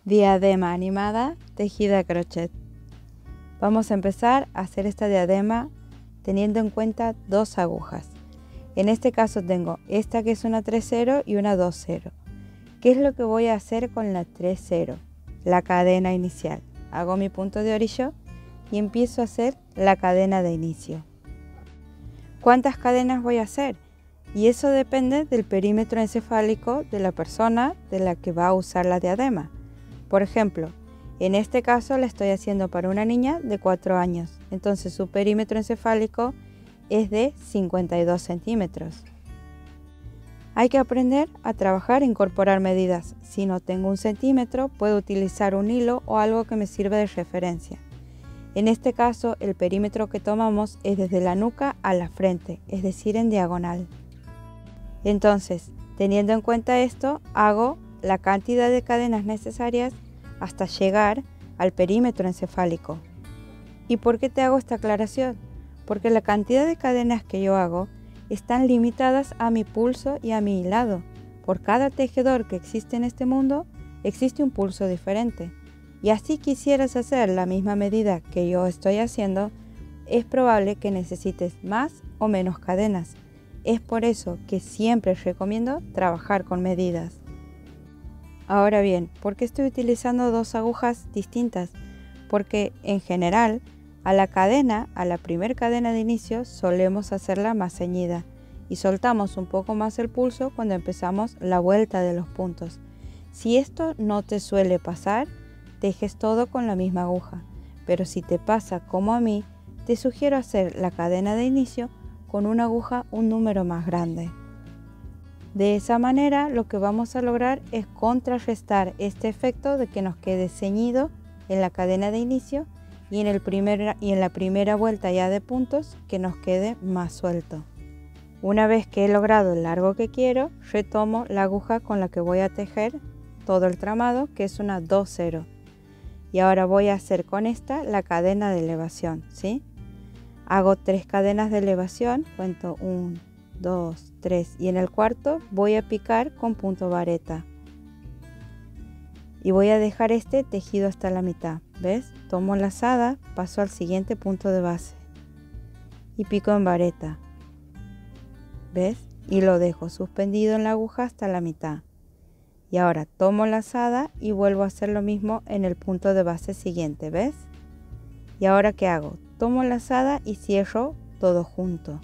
Diadema animada tejida a crochet. Vamos a empezar a hacer esta diadema teniendo en cuenta dos agujas. En este caso tengo esta que es una 3/0 y una 2/0. ¿Qué es lo que voy a hacer con la 3/0? La cadena inicial. Hago mi punto de orillo y empiezo a hacer la cadena de inicio. ¿Cuántas cadenas voy a hacer? Y eso depende del perímetro encefálico de la persona de la que va a usar la diadema. Por ejemplo, en este caso la estoy haciendo para una niña de 4 años, entonces su perímetro encefálico es de 52 centímetros. Hay que aprender a trabajar e incorporar medidas. Si no tengo 1 centímetro, puedo utilizar un hilo o algo que me sirva de referencia. En este caso, el perímetro que tomamos es desde la nuca a la frente, es decir, en diagonal. Entonces, teniendo en cuenta esto, hago la cantidad de cadenas necesarias hasta llegar al perímetro encefálico. ¿Y por qué te hago esta aclaración? Porque la cantidad de cadenas que yo hago están limitadas a mi pulso y a mi hilado. Por cada tejedor que existe en este mundo, existe un pulso diferente. Y así quisieras hacer la misma medida que yo estoy haciendo, es probable que necesites más o menos cadenas. Es por eso que siempre recomiendo trabajar con medidas. Ahora bien, ¿por qué estoy utilizando dos agujas distintas? Porque en general, a la primera cadena de inicio, solemos hacerla más ceñida y soltamos un poco más el pulso cuando empezamos la vuelta de los puntos. Si esto no te suele pasar, tejes todo con la misma aguja, pero si te pasa como a mí, te sugiero hacer la cadena de inicio con una aguja un número más grande. De esa manera lo que vamos a lograr es contrarrestar este efecto de que nos quede ceñido en la cadena de inicio y en la primera vuelta ya de puntos que nos quede más suelto. Una vez que he logrado el largo que quiero, retomo la aguja con la que voy a tejer todo el tramado, que es una 2/0. Y ahora voy a hacer con esta la cadena de elevación, ¿sí? Hago 3 cadenas de elevación, cuento 1, 2, 3 y en el cuarto voy a picar con punto vareta. Y voy a dejar este tejido hasta la mitad, ¿ves? Tomo lazada, paso al siguiente punto de base y pico en vareta, ¿ves? Y lo dejo suspendido en la aguja hasta la mitad. Y ahora tomo lazada y vuelvo a hacer lo mismo en el punto de base siguiente, ¿ves? Y ahora ¿qué hago? Tomo lazada y cierro todo junto.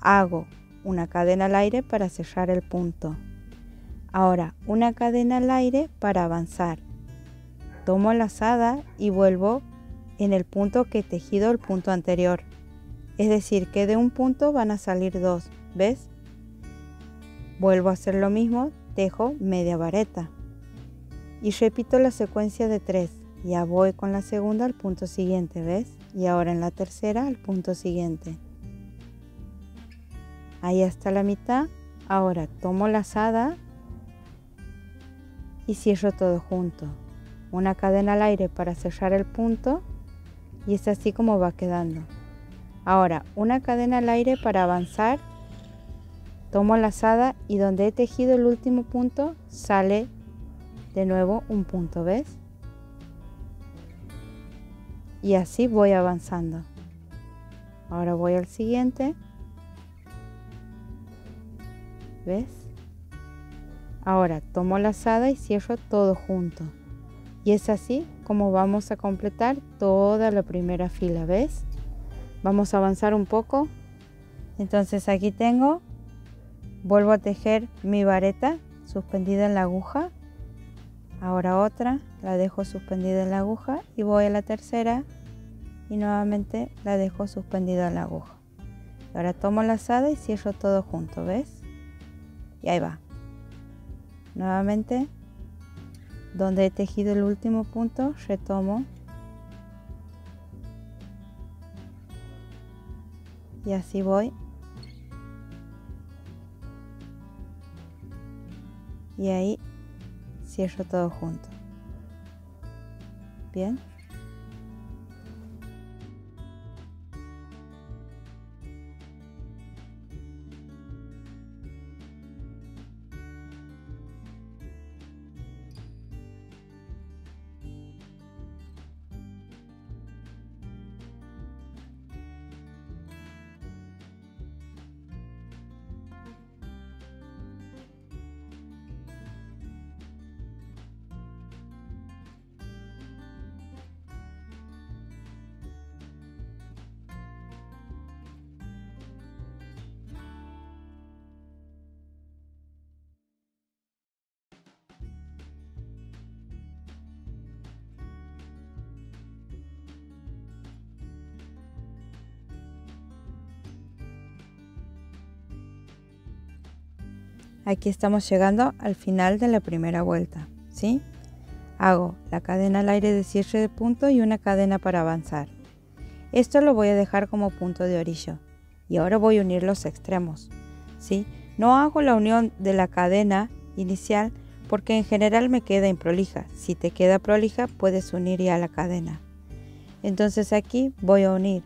Hago una cadena al aire para cerrar el punto. Ahora una cadena al aire para avanzar. Tomo lazada y vuelvo en el punto que he tejido el punto anterior. Es decir, que de un punto van a salir 2, ¿ves? Vuelvo a hacer lo mismo, tejo media vareta. Y repito la secuencia de 3. Ya voy con la segunda al punto siguiente, ¿ves? Y ahora en la tercera al punto siguiente. Ahí hasta la mitad. Ahora tomo lazada y cierro todo junto. Una cadena al aire para cerrar el punto y es así como va quedando. Ahora una cadena al aire para avanzar. Tomo lazada y donde he tejido el último punto sale de nuevo un punto, ¿ves? Y así voy avanzando. Ahora voy al siguiente. ¿Ves? Ahora tomo lazada y cierro todo junto. Y es así como vamos a completar toda la primera fila, ¿ves? Vamos a avanzar un poco. Entonces aquí tengo, vuelvo a tejer mi vareta suspendida en la aguja. Ahora otra, la dejo suspendida en la aguja y voy a la tercera y nuevamente la dejo suspendida en la aguja. Ahora tomo lazada y cierro todo junto, ¿ves? Y ahí va. Nuevamente, donde he tejido el último punto, retomo. Y así voy. Y ahí cierro todo junto. Bien. Aquí estamos llegando al final de la primera vuelta, ¿sí? Hago la cadena al aire de cierre de punto y una cadena para avanzar. Esto lo voy a dejar como punto de orillo. Y ahora voy a unir los extremos, ¿sí? No hago la unión de la cadena inicial porque en general me queda improlija. Si te queda prolija, puedes unir ya la cadena. Entonces aquí voy a unir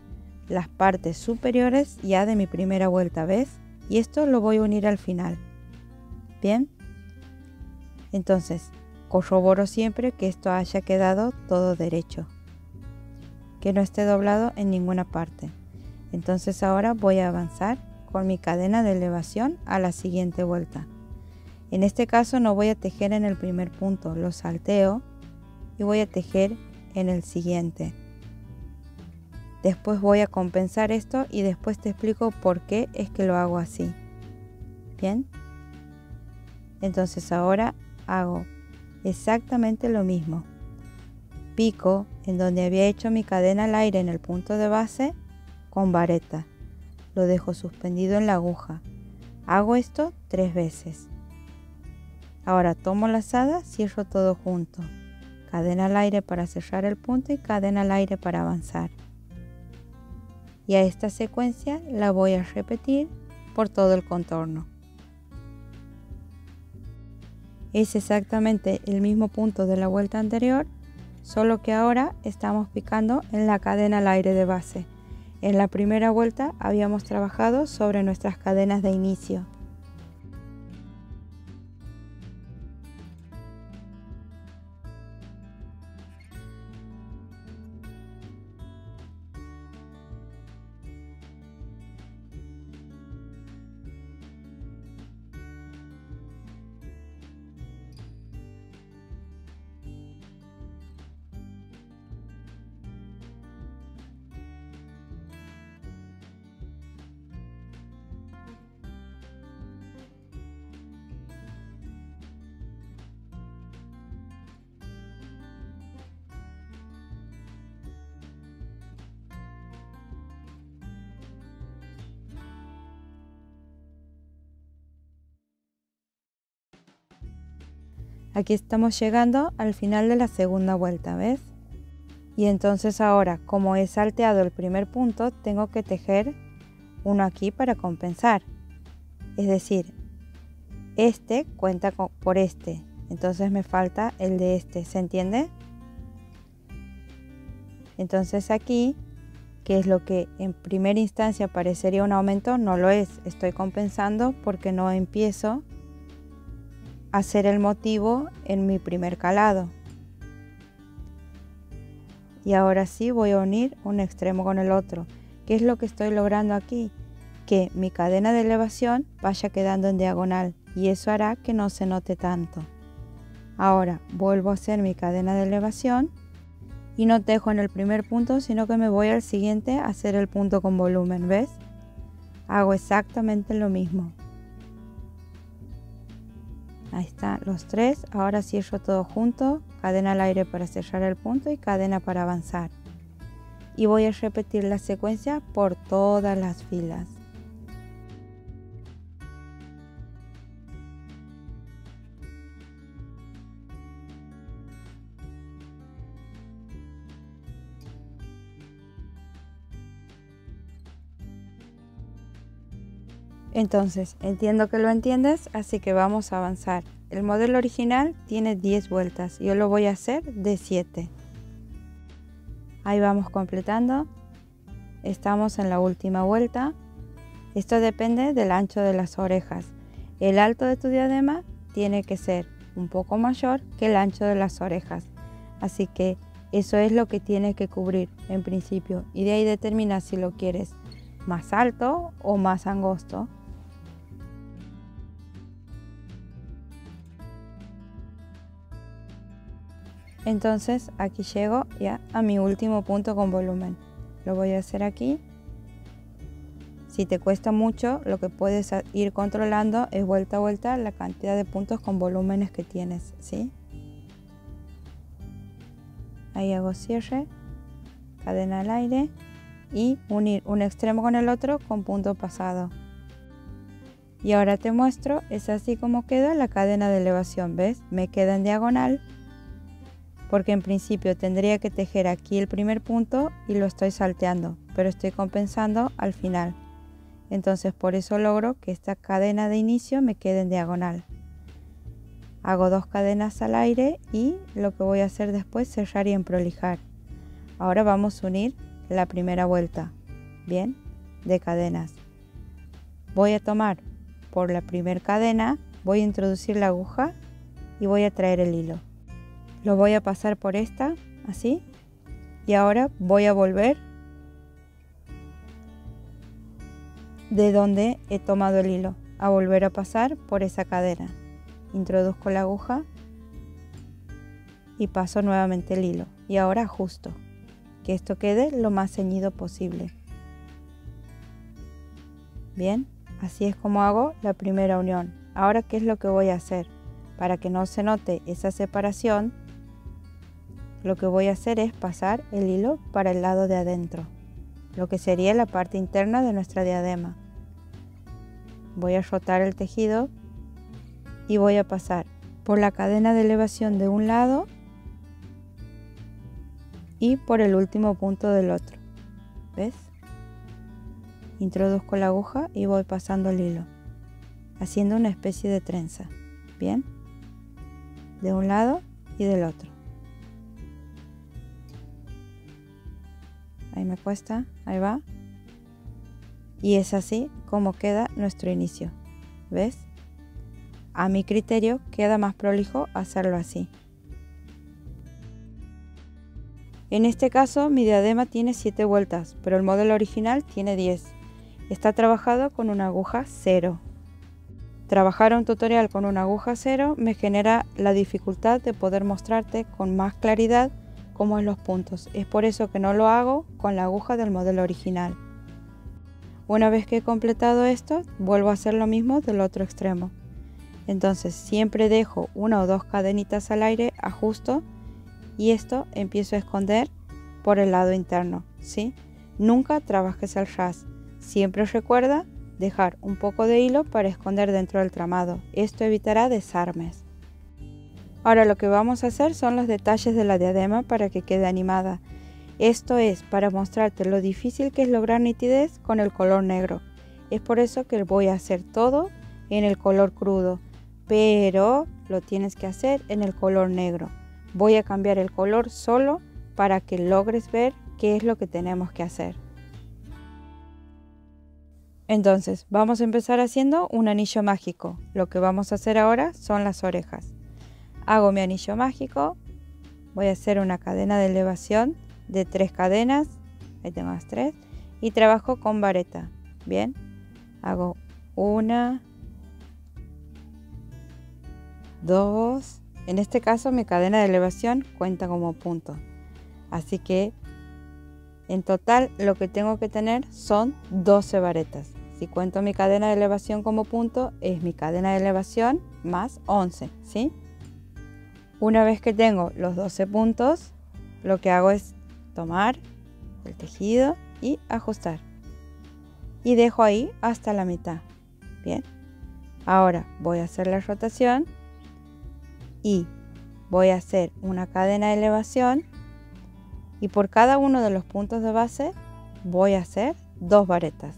las partes superiores ya de mi primera vuelta, ¿ves? Y esto lo voy a unir al final. ¿Bien? Entonces, corroboro siempre que esto haya quedado todo derecho, que no esté doblado en ninguna parte. Entonces ahora voy a avanzar con mi cadena de elevación a la siguiente vuelta. En este caso no voy a tejer en el primer punto, lo salteo y voy a tejer en el siguiente. Después voy a compensar esto y después te explico por qué es que lo hago así. ¿Bien? Entonces ahora hago exactamente lo mismo. Pico en donde había hecho mi cadena al aire en el punto de base con vareta. Lo dejo suspendido en la aguja. Hago esto 3 veces. Ahora tomo lazada, cierro todo junto. Cadena al aire para cerrar el punto y cadena al aire para avanzar. Y a esta secuencia la voy a repetir por todo el contorno. Es exactamente el mismo punto de la vuelta anterior, solo que ahora estamos picando en la cadena al aire de base. En la primera vuelta habíamos trabajado sobre nuestras cadenas de inicio. Aquí estamos llegando al final de la segunda vuelta, ¿ves? Y entonces ahora, como he salteado el primer punto, tengo que tejer uno aquí para compensar. Es decir, este cuenta por este, entonces me falta el de este, ¿se entiende? Entonces aquí, que es lo que en primera instancia parecería un aumento, no lo es. Estoy compensando porque no empiezo a hacer el motivo en mi primer calado. Y ahora sí voy a unir un extremo con el otro. ¿Qué es lo que estoy logrando aquí? Que mi cadena de elevación vaya quedando en diagonal y eso hará que no se note tanto. Ahora vuelvo a hacer mi cadena de elevación y no tejo en el primer punto, sino que me voy al siguiente a hacer el punto con volumen, ¿ves? Hago exactamente lo mismo. Ahí están los tres. Ahora cierro todo junto, cadena al aire para cerrar el punto y cadena para avanzar. Y voy a repetir la secuencia por todas las filas. Entonces, entiendo que lo entiendes, así que vamos a avanzar. El modelo original tiene 10 vueltas, yo lo voy a hacer de 7. Ahí vamos completando. Estamos en la última vuelta. Esto depende del ancho de las orejas. El alto de tu diadema tiene que ser un poco mayor que el ancho de las orejas. Así que eso es lo que tiene que cubrir en principio. Y de ahí determina si lo quieres más alto o más angosto. Entonces aquí llego ya a mi último punto con volumen. Lo voy a hacer aquí. Si te cuesta mucho, lo que puedes ir controlando es vuelta a vuelta la cantidad de puntos con volúmenes que tienes, ¿sí? Ahí hago cierre, cadena al aire y unir un extremo con el otro con punto pasado. Y ahora te muestro, es así como queda la cadena de elevación, ¿ves? Me queda en diagonal, porque en principio tendría que tejer aquí el primer punto y lo estoy salteando, pero estoy compensando al final. Entonces por eso logro que esta cadena de inicio me quede en diagonal. Hago 2 cadenas al aire y lo que voy a hacer después es cerrar y emprolijar. Ahora vamos a unir la primera vuelta, bien, de cadenas. Voy a tomar por la primera cadena, voy a introducir la aguja y voy a traer el hilo. Lo voy a pasar por esta, así, y ahora voy a volver de donde he tomado el hilo, a volver a pasar por esa cadena. Introduzco la aguja y paso nuevamente el hilo. Y ahora ajusto, que esto quede lo más ceñido posible. Bien, así es como hago la primera unión. Ahora, ¿qué es lo que voy a hacer? Para que no se note esa separación, lo que voy a hacer es pasar el hilo para el lado de adentro, lo que sería la parte interna de nuestra diadema. Voy a rotar el tejido y voy a pasar por la cadena de elevación de un lado y por el último punto del otro. ¿Ves? Introduzco la aguja y voy pasando el hilo, haciendo una especie de trenza. Bien, de un lado y del otro. Ahí me cuesta, ahí va. Y es así como queda nuestro inicio. ¿Ves? A mi criterio queda más prolijo hacerlo así. En este caso mi diadema tiene 7 vueltas, pero el modelo original tiene 10. Está trabajado con una aguja 0. Trabajar un tutorial con una aguja 0 me genera la dificultad de poder mostrarte con más claridad cómo es los puntos. Es por eso que no lo hago con la aguja del modelo original. Una vez que he completado esto, vuelvo a hacer lo mismo del otro extremo. Entonces siempre dejo 1 o 2 cadenitas al aire, ajusto y esto empiezo a esconder por el lado interno, ¿sí? Nunca trabajes al ras. Siempre recuerda dejar un poco de hilo para esconder dentro del tramado. Esto evitará desarmes. Ahora lo que vamos a hacer son los detalles de la diadema para que quede animada. Esto es para mostrarte lo difícil que es lograr nitidez con el color negro. Es por eso que voy a hacer todo en el color crudo, pero lo tienes que hacer en el color negro. Voy a cambiar el color solo para que logres ver qué es lo que tenemos que hacer. Entonces vamos a empezar haciendo un anillo mágico. Lo que vamos a hacer ahora son las orejas. Hago mi anillo mágico, voy a hacer una cadena de elevación de 3 cadenas, ahí tengo las 3, y trabajo con vareta. Bien, hago 1, 2, en este caso mi cadena de elevación cuenta como punto, así que en total lo que tengo que tener son 12 varetas. Si cuento mi cadena de elevación como punto, es mi cadena de elevación más 11, ¿sí? Una vez que tengo los 12 puntos, lo que hago es tomar el tejido y ajustar. Y dejo ahí hasta la mitad. Bien. Ahora voy a hacer la rotación y voy a hacer una cadena de elevación. Y por cada uno de los puntos de base voy a hacer 2 varetas.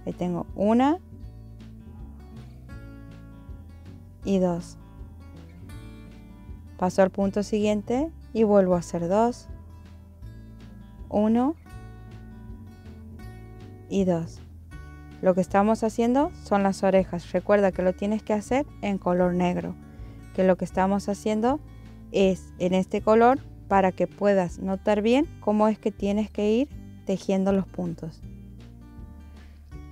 Ahí tengo 1 y 2. Paso al punto siguiente y vuelvo a hacer 2, 1 y 2. Lo que estamos haciendo son las orejas. Recuerda que lo tienes que hacer en color negro, que lo que estamos haciendo es en este color para que puedas notar bien cómo es que tienes que ir tejiendo los puntos.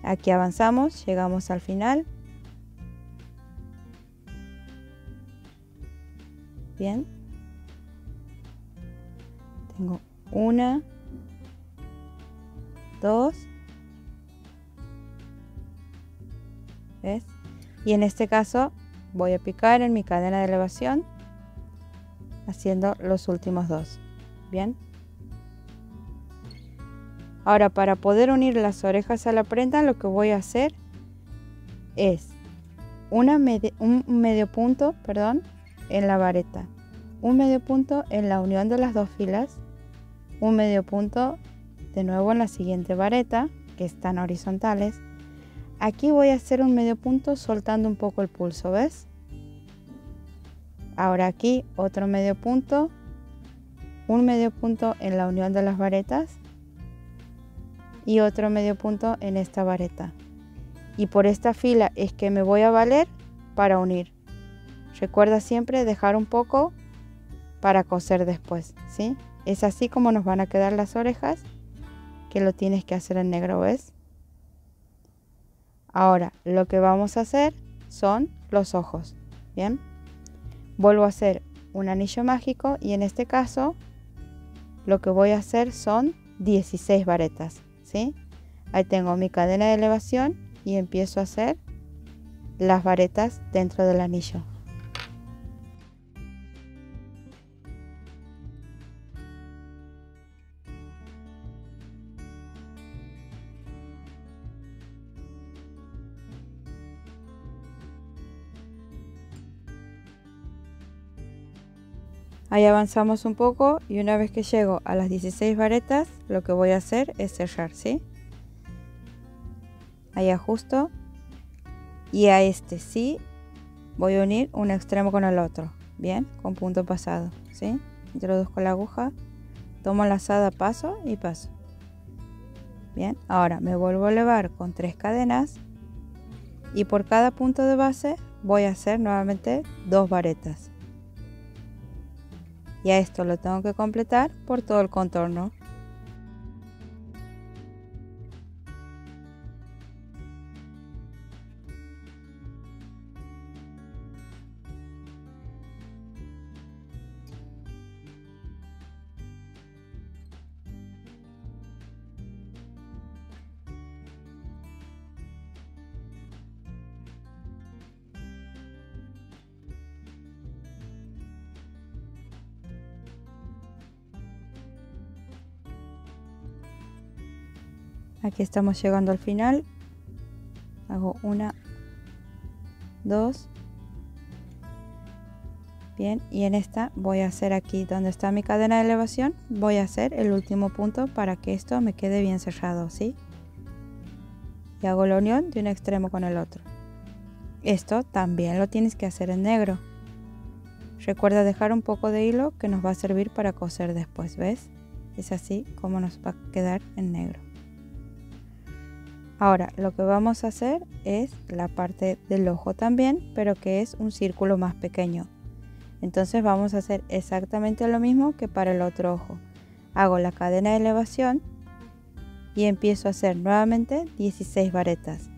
Aquí avanzamos, llegamos al final. Bien. Tengo 1, 2. ¿Ves? Y en este caso voy a picar en mi cadena de elevación haciendo los últimos 2. Bien. Ahora, para poder unir las orejas a la prenda, lo que voy a hacer es un medio punto, perdón, en la vareta, un medio punto en la unión de las dos filas, un medio punto de nuevo en la siguiente vareta, que están horizontales. Aquí voy a hacer un medio punto soltando un poco el pulso, ¿ves? Ahora aquí otro medio punto, un medio punto en la unión de las varetas y otro medio punto en esta vareta. Y por esta fila es que me voy a valer para unir. Recuerda siempre dejar un poco para coser después, ¿sí? Es así como nos van a quedar las orejas, que lo tienes que hacer en negro, ¿ves? Ahora lo que vamos a hacer son los ojos, ¿bien? Vuelvo a hacer un anillo mágico y en este caso lo que voy a hacer son 16 varetas, ¿sí? Ahí tengo mi cadena de elevación y empiezo a hacer las varetas dentro del anillo. Ahí avanzamos un poco y una vez que llego a las 16 varetas, lo que voy a hacer es cerrar, ¿sí? Ahí ajusto y a este sí voy a unir un extremo con el otro, bien, con punto pasado, ¿sí? Introduzco la aguja, tomo lazada, paso y paso. Bien, ahora me vuelvo a elevar con 3 cadenas y por cada punto de base voy a hacer nuevamente 2 varetas. Y a esto lo tengo que completar por todo el contorno. Aquí estamos llegando al final. Hago 1, 2. Bien, y en esta voy a hacer aquí donde está mi cadena de elevación, voy a hacer el último punto para que esto me quede bien cerrado, ¿sí? Y hago la unión de un extremo con el otro. Esto también lo tienes que hacer en negro. Recuerda dejar un poco de hilo que nos va a servir para coser después, ¿ves? Es así como nos va a quedar en negro. Ahora lo que vamos a hacer es la parte del ojo también, pero que es un círculo más pequeño. Entonces vamos a hacer exactamente lo mismo que para el otro ojo. Hago la cadena de elevación y empiezo a hacer nuevamente 16 varetas.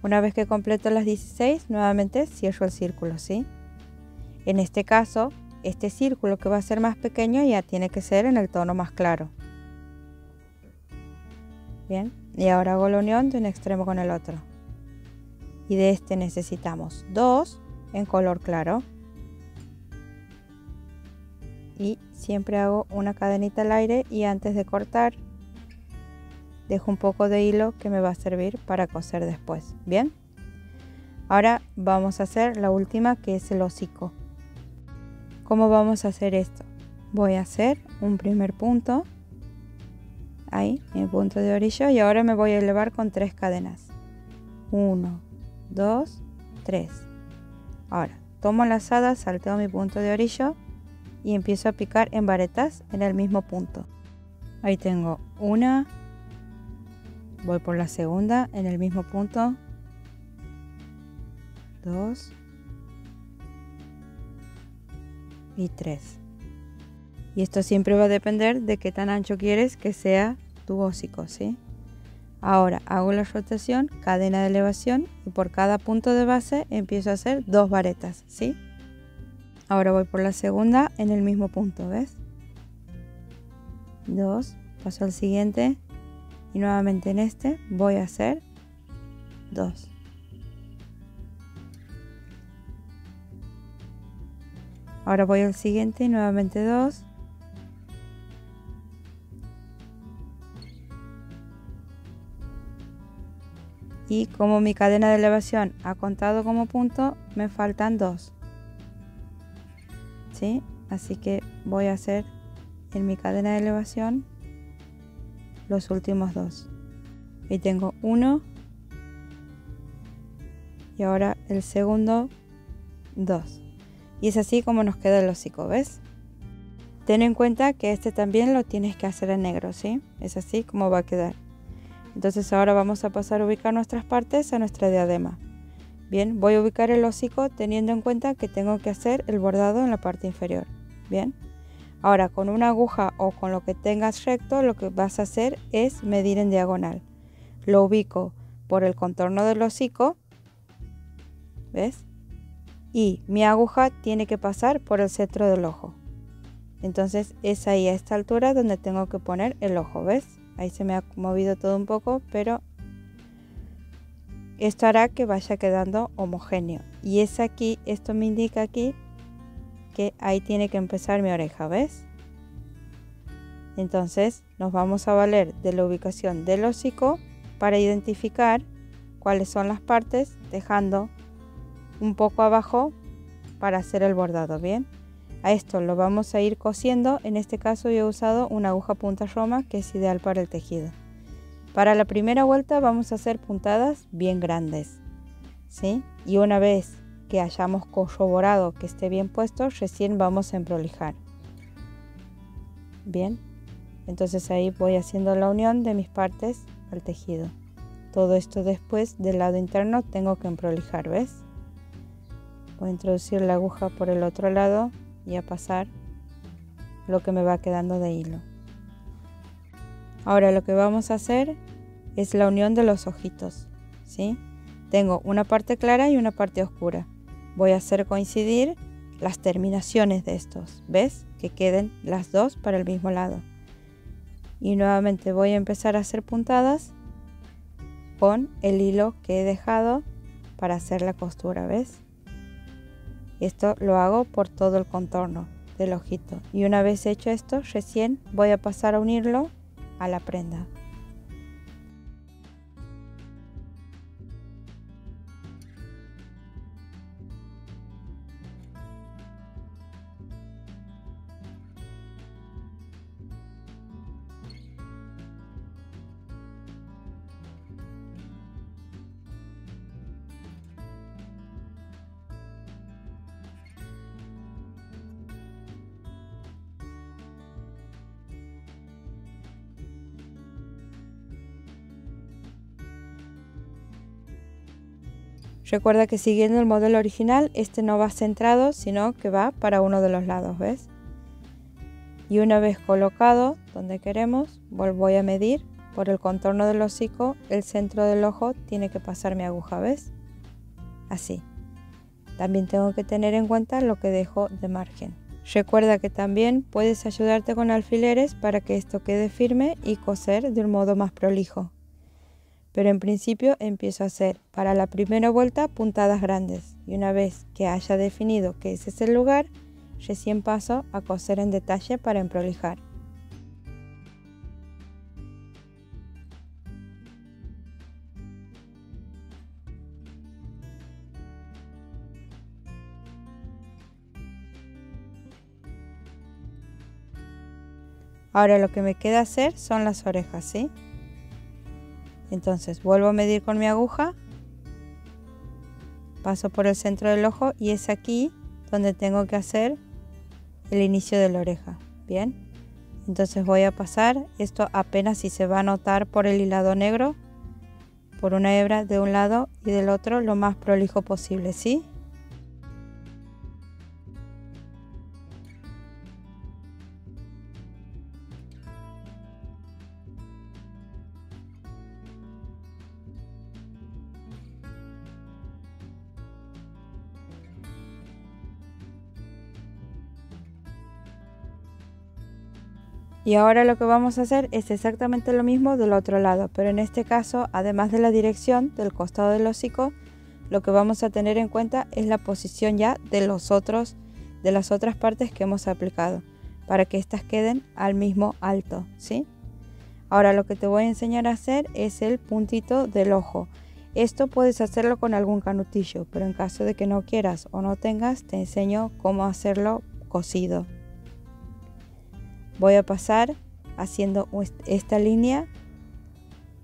Una vez que completo las 16, nuevamente cierro el círculo, ¿sí? En este caso, este círculo que va a ser más pequeño ya tiene que ser en el tono más claro. Bien, y ahora hago la unión de un extremo con el otro. Y de este necesitamos 2 en color claro. Y siempre hago una cadenita al aire y antes de cortar dejo un poco de hilo que me va a servir para coser después. Bien, ahora vamos a hacer la última, que es el hocico. ¿Cómo vamos a hacer esto? Voy a hacer un primer punto, ahí, mi punto de orillo, y ahora me voy a elevar con 3 cadenas. 1, 2, 3. Ahora tomo lazada, salteo mi punto de orillo y empiezo a picar en varetas en el mismo punto. Ahí tengo una. Voy por la segunda en el mismo punto, 2 y 3. Y esto siempre va a depender de qué tan ancho quieres que sea tu hocico, ¿sí? Ahora hago la rotación, cadena de elevación y por cada punto de base empiezo a hacer 2 varetas, ¿sí? Ahora voy por la segunda en el mismo punto, ¿ves? 2, paso al siguiente y nuevamente en este voy a hacer 2. Ahora voy al siguiente y nuevamente 2. Y como mi cadena de elevación ha contado como punto, me faltan 2. ¿Sí? Así que voy a hacer en mi cadena de elevación los últimos 2. Y tengo 1 y ahora el segundo 2. Y es así como nos queda el hocico, ¿ves? Ten en cuenta que este también lo tienes que hacer en negro, ¿sí? Es así como va a quedar. Entonces ahora vamos a pasar a ubicar nuestras partes a nuestra diadema. Bien, voy a ubicar el hocico teniendo en cuenta que tengo que hacer el bordado en la parte inferior. Bien, ahora con una aguja o con lo que tengas recto, lo que vas a hacer es medir en diagonal. Lo ubico por el contorno del hocico, ¿ves? Y mi aguja tiene que pasar por el centro del ojo. Entonces es ahí a esta altura donde tengo que poner el ojo, ¿ves? Ahí se me ha movido todo un poco, pero esto hará que vaya quedando homogéneo. Y es aquí, esto me indica aquí que ahí tiene que empezar mi oreja, ¿ves? Entonces nos vamos a valer de la ubicación del hocico para identificar cuáles son las partes, dejando un poco abajo para hacer el bordado, ¿bien? A esto lo vamos a ir cosiendo. En este caso yo he usado una aguja punta roma que es ideal para el tejido. Para la primera vuelta vamos a hacer puntadas bien grandes, ¿sí? Y una vez que hayamos corroborado que esté bien puesto, recién vamos a emprolijar. Bien, entonces ahí voy haciendo la unión de mis partes al tejido. Todo esto después del lado interno tengo que emprolijar, ¿ves? Voy a introducir la aguja por el otro lado y a pasar lo que me va quedando de hilo. Ahora lo que vamos a hacer es la unión de los ojitos, ¿sí? Tengo una parte clara y una parte oscura. Voy a hacer coincidir las terminaciones de estos, ¿ves? Que queden las dos para el mismo lado. Y nuevamente voy a empezar a hacer puntadas con el hilo que he dejado para hacer la costura, ¿ves? Esto lo hago por todo el contorno del ojito. Y una vez hecho esto, recién voy a pasar a unirlo a la prenda. Recuerda que siguiendo el modelo original, este no va centrado, sino que va para uno de los lados, ¿ves? Y una vez colocado donde queremos, voy a medir por el contorno del hocico, el centro del ojo tiene que pasar mi aguja, ¿ves? Así. También tengo que tener en cuenta lo que dejo de margen. Recuerda que también puedes ayudarte con alfileres para que esto quede firme y coser de un modo más prolijo. Pero en principio empiezo a hacer para la primera vuelta puntadas grandes y una vez que haya definido que ese es el lugar, recién paso a coser en detalle para emprolijar. Ahora lo que me queda hacer son las orejas, ¿sí? Entonces vuelvo a medir con mi aguja, paso por el centro del ojo y es aquí donde tengo que hacer el inicio de la oreja. Bien, entonces voy a pasar, esto apenas si se va a notar por el hilado negro, por una hebra de un lado y del otro lo más prolijo posible, ¿sí? Y ahora lo que vamos a hacer es exactamente lo mismo del otro lado, pero en este caso, además de la dirección del costado del hocico, lo que vamos a tener en cuenta es la posición ya de las otras partes que hemos aplicado, para que estas queden al mismo alto, ¿sí? Ahora lo que te voy a enseñar a hacer es el puntito del ojo. Esto puedes hacerlo con algún canutillo, pero en caso de que no quieras o no tengas, te enseño cómo hacerlo cosido. Voy a pasar haciendo esta línea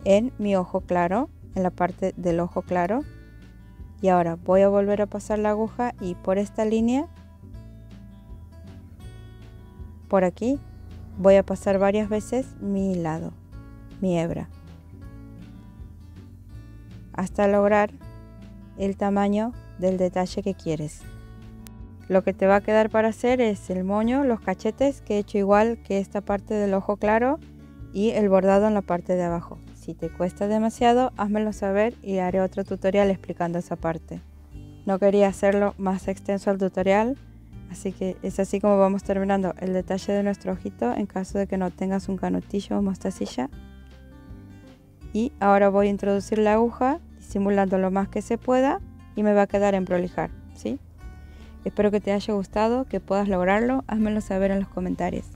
en mi ojo claro, en la parte del ojo claro. Y ahora voy a volver a pasar la aguja y por esta línea, por aquí, voy a pasar varias veces mi hilado, mi hebra, hasta lograr el tamaño del detalle que quieres. Lo que te va a quedar para hacer es el moño, los cachetes, que he hecho igual que esta parte del ojo claro, y el bordado en la parte de abajo. Si te cuesta demasiado, házmelo saber y haré otro tutorial explicando esa parte. No quería hacerlo más extenso el tutorial, así que es así como vamos terminando el detalle de nuestro ojito en caso de que no tengas un canutillo o mostacilla. Y ahora voy a introducir la aguja disimulando lo más que se pueda y me va a quedar en prolijar, ¿sí? Espero que te haya gustado, que puedas lograrlo, házmelo saber en los comentarios.